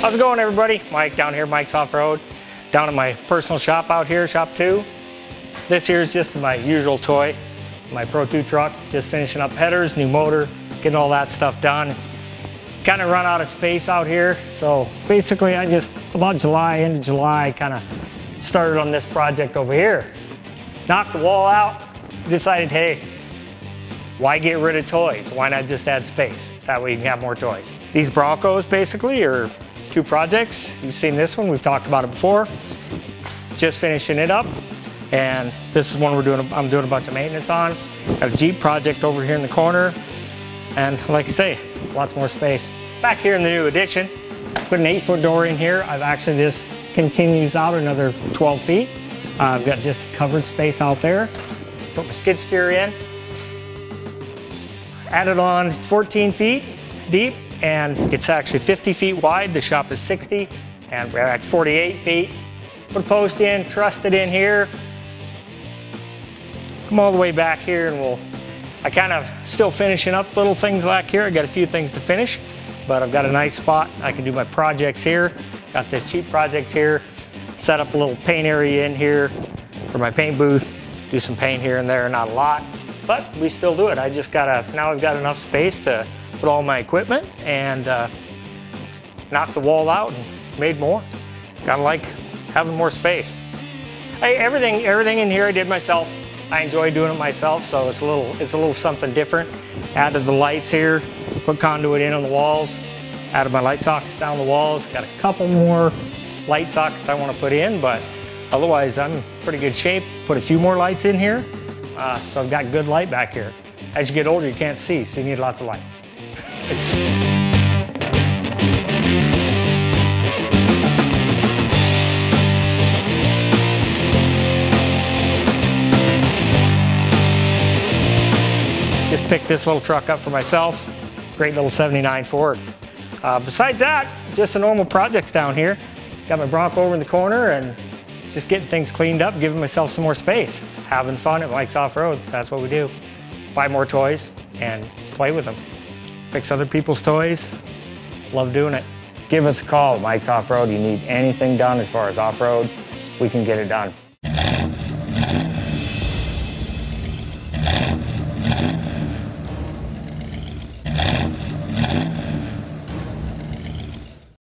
How's it going, everybody? Mike down here, Mike's Off-Road, down at my personal shop out here, Shop 2. This here is just my usual toy, my Pro 2 truck, just finishing up headers, new motor, getting all that stuff done. Kind of run out of space out here, so basically I just, about July, end of July, kind of started on this project over here. Knocked the wall out, decided, hey, why get rid of toys? Why not just add space? That way you can have more toys. These Broncos basically are two projects. You've seen this one, we've talked about it before. Just finishing it up. And this is one I'm doing a bunch of maintenance on. Got a Jeep project over here in the corner. And like I say, lots more space. Back here in the new addition, put an 8-foot door in here. This continues out another 12 feet. I've got just covered space out there. Put my skid steer in. Added on 14 feet deep, and it's actually 50 feet wide. The shop is 60, and we're at 48 feet. Put a post in, trussed it in here. Come all the way back here, and I kind of still finishing up little things back here. I got a few things to finish, but I've got a nice spot. I can do my projects here. Got this cheap project here. Set up a little paint area in here for my paint booth. Do some paint here and there, not a lot, but we still do it. I just now I've got enough space to put all my equipment and knock the wall out and made more. Kind of like having more space. Everything in here I did myself. I enjoy doing it myself, so it's a little something different. Added the lights here, put conduit in on the walls, added my light sockets down the walls. Got a couple more light sockets I want to put in, but otherwise I'm in pretty good shape. Put a few more lights in here, so I've got good light back here. As you get older, you can't see, so you need lots of light. Just picked this little truck up for myself. Great little 79 Ford. Besides that, just the normal projects down here. Got my Bronco over in the corner and just getting things cleaned up, giving myself some more space. Having fun at Mike's Off-Road, that's what we do. Buy more toys and play with them. Fix other people's toys. Love doing it. Give us a call at Mike's Off-Road. You need anything done as far as off-road, we can get it done.